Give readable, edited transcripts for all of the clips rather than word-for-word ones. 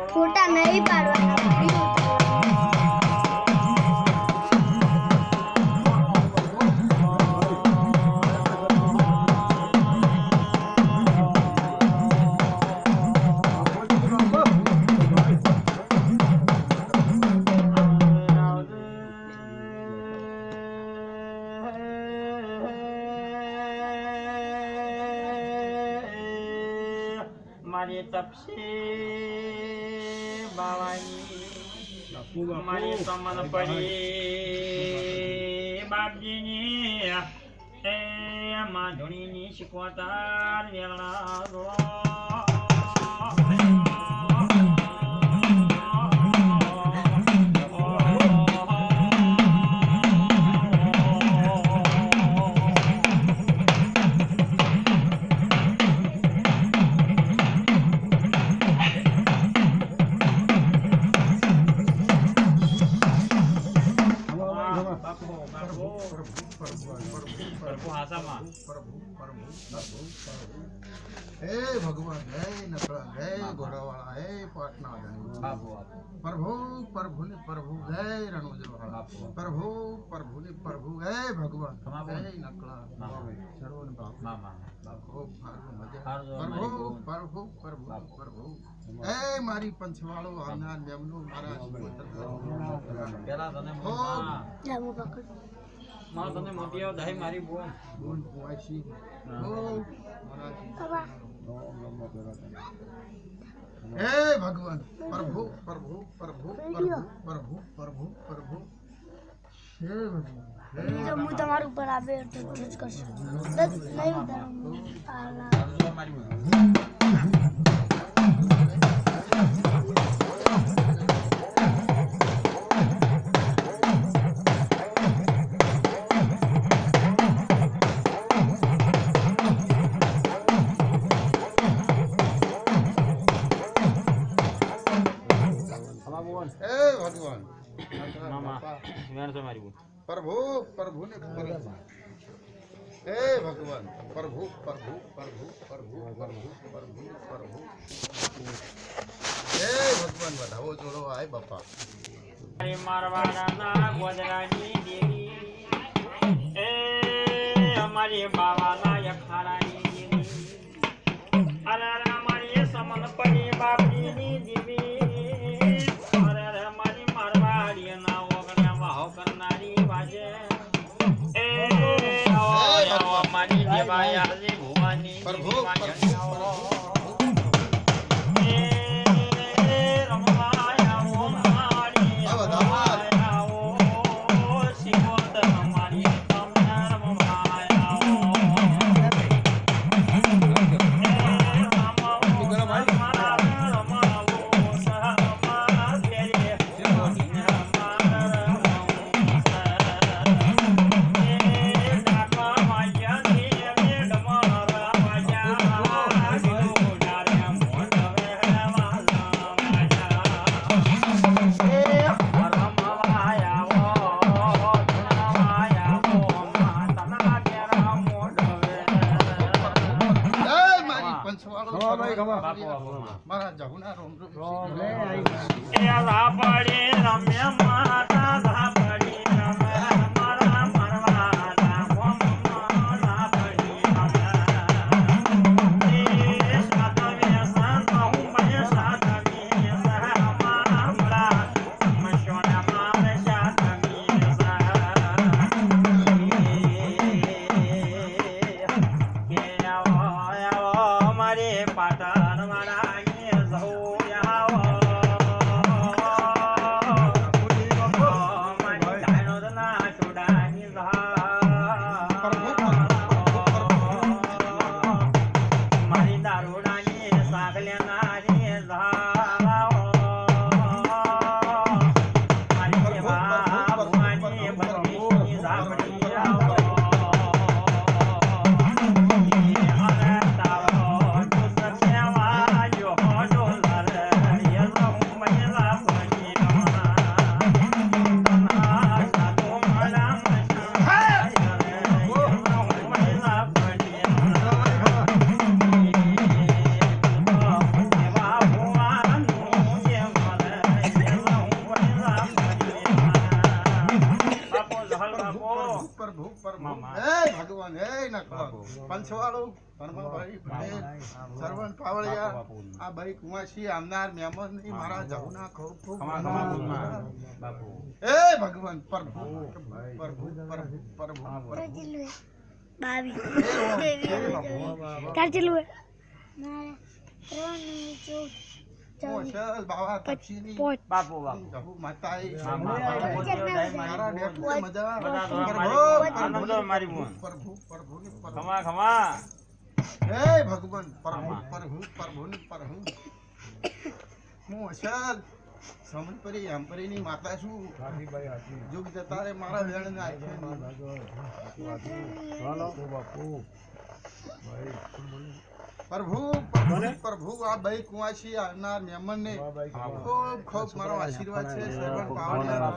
ફોટા નહીં પાડવાના મારી તપસી બાવાની મારી સમન પડી બાપજીની એ માધુણીની શીખવતા વેલણા हे भगवान हे नकला हे घोड़ावाला हे पाटना प्रभु प्रभु ने प्रभु हे रणुजवाला प्रभु प्रभु ने प्रभु हे भगवान हे नकला सर्वन बाबू प्रभु प्रभु प्रभु प्रभु हे मारी पंचवाड़ो आना नेमनो महाराज પેલા તને જામુ પકડ માં તને મોટી આવ દાઈ મારી બોન बोल पुआशी ओ महाराज બાબા हे भगवान प्रभु प्रभु प्रभु प्रभु प्रभु प्रभु प्रभु हे भगवान જો હું તમારા ઉપર આવે તો જ કરશે દસ નહીં ઉતારું આલા મારી બોન हे भगवान मामा વેણ છે મારી બોન प्रभु प्रभु ने प्रभु हे भगवान प्रभु प्रभु प्रभु प्रभु प्रभु प्रभु प्रभु हे भगवान बढ़ावो जोड़ो आए बापा મારી મારવાડાના ગોદરાની દેવી એ અમારી બાવાના યખારાની દેવી અરે અમારી સમન પડી બાપજીની દેવી અરે મારી મારવાડીના ઓગણ્યા વાહો કરનારી વાજે એ આવો અમારી દેવાયાલી ભુવાની प्रभु मारा जहुना रोम रोम ले आई ए रापड़ी रम्य माता रापड़ी रम्य मारा मरवाना ओम रापड़ी रम्य ए सातवे संत हूँ मैं सातवे सहमामला मशोना मार सातवे सह मारे पाटण वाला પંચવાળો પરમાભાઈ પટેલ સરવણ પાવળિયા આ ભાઈ કુંવાસી આવનાર મહેમાનની મારા જહુના ખૂબ ખૂબ એ ભગવાન પ્રભુ પ્રભુ પ્રભુ પ્રભુ બાવી તાર ચલું મારે 3 મોશલ બાવા તપસીની બાપુ જહુ માતાઈ મારા મજા આનંદ મારી બોન પ્રભુ પ્રભુ ખમા ખમા હે ભગવાન પ્રભુ પ્રભુ પ્રભુ પ્રભુ મોશલ સમનપરી આમપરીની માતા છું યુગ જતા રે મારા વેણ ના પ્રભુ પ્રભુ પ્રભુ આ ભાઈ કુંવાસી આવનાર મહેમાન ને ખૂબ ખૂબ મારો આશીર્વાદ છે સરવણ પાવડિયા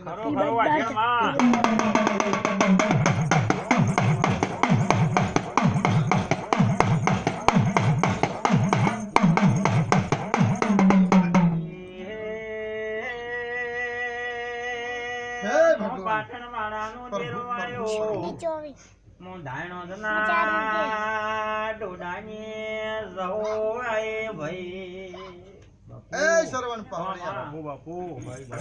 ખરો ખરો વાજમાં પાટણ વાળાનો દેરો આયો મોંધાણો જના ડોડાની જહો આય ભાઈ એ સરવણ પાવડિયા બાપુ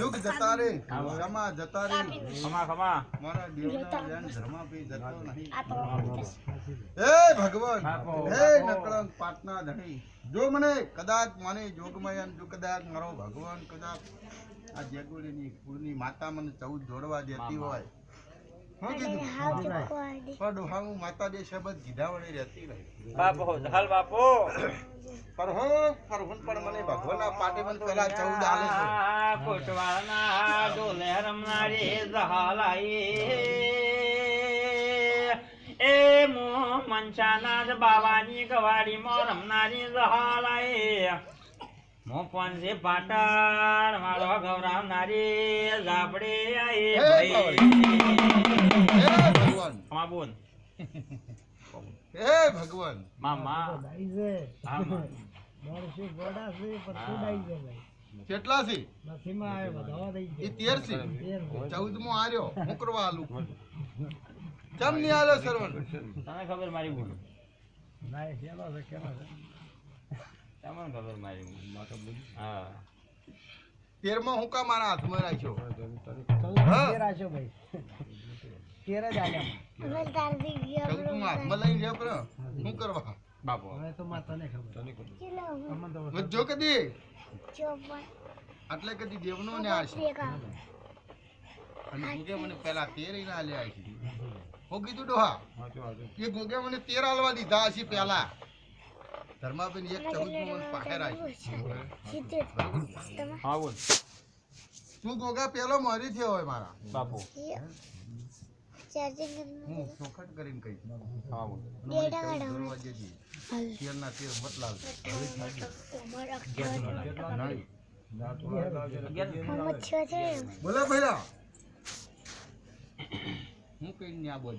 યુગ જતા રે ક્ષમા જતા રે ખમા ખમા મારા દેવના વેણ ધર્મા પી જતો નહીં હે ભગવાન હે નકળંક પાટના ધણી જો મને કદાચ મને જોગમયન જો કદાચ મારો ભગવાન કદાચ આ જેગુડીની કુળની માતા મને 14 જોડવા દેતી હોય હું કીધું પણ ડોહાવું માતા બે શબ્દ કીધા વડે રહેતી રહી બાપુ હાલ બાપુ પરહુન પણ મને ભગવાનના પાટે મને પેલા 14 આલે છે કોટવાળના ડોલે રમનારી જહાલાઈ એ મો મનસાના બાવાની ગવાડીમાં રમનારી જહાલાઈ મો પંજે પાટણ મારો ગૌરાવનારી જાબડે આઈ ભાઈ હે ભગવાન મા બોન હે ભગવાન મામા કેટલા છે એ 13 છે 14 મો આર્યો હું કરવા આલું કેમ નહીં આલ્યો સરવણ તને ખબર મારી બોન તમને ખબર મારી બોન હા 13 માં હું કા મારા હાથમાં રાખ્યો હાથમાં લઈને જાય પર શું કરવા બાપુ જો કદી એટલે કદી દેવનો ને આ છે અને ગોગે મને પેલા 13 ના આલ્યા છે હું કીધું ડોહા એ ગોગે મને 13 આલવા દીધા છે પેલા ધર્માબેન એક 14 મને પાકે રાખ્યો હા બોલ તું ગોગા પેલો મરી થયો હોય મારા બાપુ હું ચોખટ કરીને કહી હા બોલ તેરના તેર બદલાવ બોલો ભૈરા હું કઈ ન્યા બોલ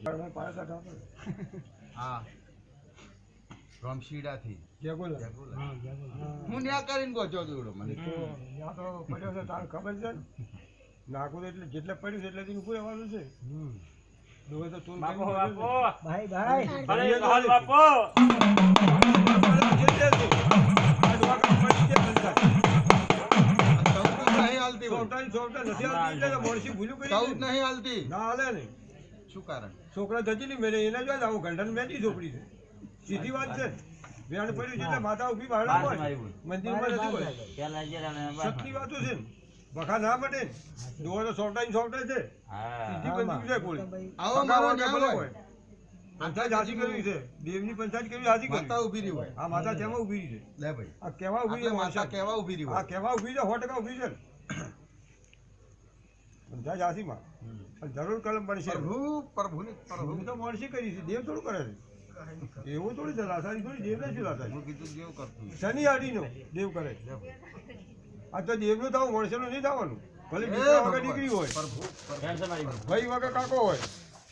હા રમશીડા થી હું ન્યા કરીને ગોચો દોડો મને ખબર છે નાખું એટલે જેટલે પડ્યું છે એટલે ઉભું રહેવાનું છે બાપુ બાપુ ભાઈ ભાઈ અરે હાલ બાપુ છોકરા જતી નહીં મેળે એને જોઈ આવું ઘંટા મેલી છોકરી છે સીધી વાત છે વેણ પડ્યું છે એટલે માતા ઉભી બહાર મંદિરમાં નથી હોય સત્ય વાતો છે વખા ના પડે દોડો તો સોફટાઈ સોફટે છે સીધી બંધી છે કોળી આવો મારો ન્યા હોય પંચાયત હાજી કરવી છે દેવની પંચાયત કરવી હાજી કરવી માતા ઊભી રહી હોય આ માતા કેવા ઊભી રહી છે લે ભાઈ આ કેવા ઊભી છે માતા કેવા ઊભી રહી આ હોય કેવા ઊભી છે 100% ઊભી છે પંચાયત હાજીમાં જરૂર કલમ બનશે પ્રભુ પ્રભુની પ્રભુ હું તો મોણસી કરી છે દેવ થોડું કરે છે એવું થોડી છે લાસારી થોડી દેવ નથી લાસારી હું કીધું દેવ કરતું શનિ હાડીનો દેવ કરે આ તો દેવનું થવું મોણસેનું નહીં થવાનું ભલે એ દીકરા વગર ભગવાન, દીકરી હોય પ્રભુ ભાઈ વગર કાકો હોય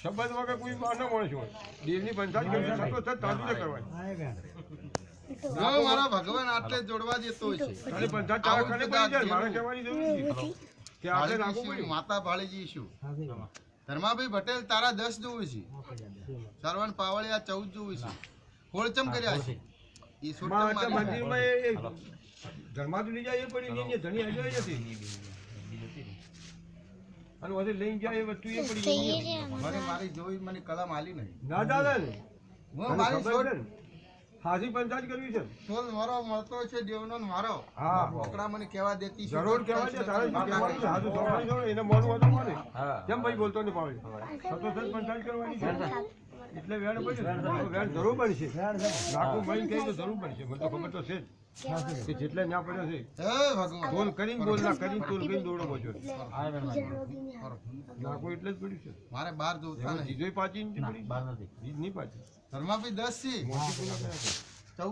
સંબંધ વગર કોઈ માનો માણસ હોય દેવની પંચાયત કરવી સતો સત તાજુ ને કરવાની જો મારા ભગવાન આટલે જોડવા દેતો હોય છે અને પંચાયત ચાર ખાને પડી જાય મારે કહેવાની જરૂર નથી કે આપણે ભાળીજી નાખવું શું? પડ્યું માતા ભાળીજી શું ધર્માભાઈ પટેલ તારા 10 જોવું છે, સરવણ પાવળિયા 14 જોવું છે, હોળચમ કર્યા છે, ઈ સોટમ માં એટલે મારી. મંદિરમાં એ ધર્માદુની જાય એ પડી નહીં, ધણી હજુ નથી. અને વધુ લઈને જાય એ વસ્તુ એ પડી ગઈ. મને મારી જોઈ મને કલમ આલી નહીં. ના દાદા ને હું મારી ખબર સોટ છે ને? હાજી પંચાયત કરવી છે. તોલ મારો મળતો છે દેવનો ને મારો. હા. છોકરા મને કહેવા દેતી છે. જરૂર કહેવાય છે, તારે શું કહેવાનું છે? હાજુ સોંપણી છો ને, એને મોડું હતું કોને? કેમ ભાઈ બોલતો નહીં પાવડી? સતત પંચાયત કરવાની છે. એટલે વેણ પડશે, વેણ જરૂર પડશે. નાખું મળી કહી તો જરૂર પડશે. મને તો ખબર તો છે જ કે જેટલે ના પડ્યો છે હે ભગવાન તોલ કરીને બોલ ના કરીને તોલ કરીને દોડો બચ્યો. નાખું એટલે જ પડ્યું છે. મારે 12 જોતા એમાં નહીં. જીજોય પાછી નથી પડી. જીજ નહીં પાછી. ધર્માભાઈ 10 છે, મોટી પૂના કર્યા છે. 14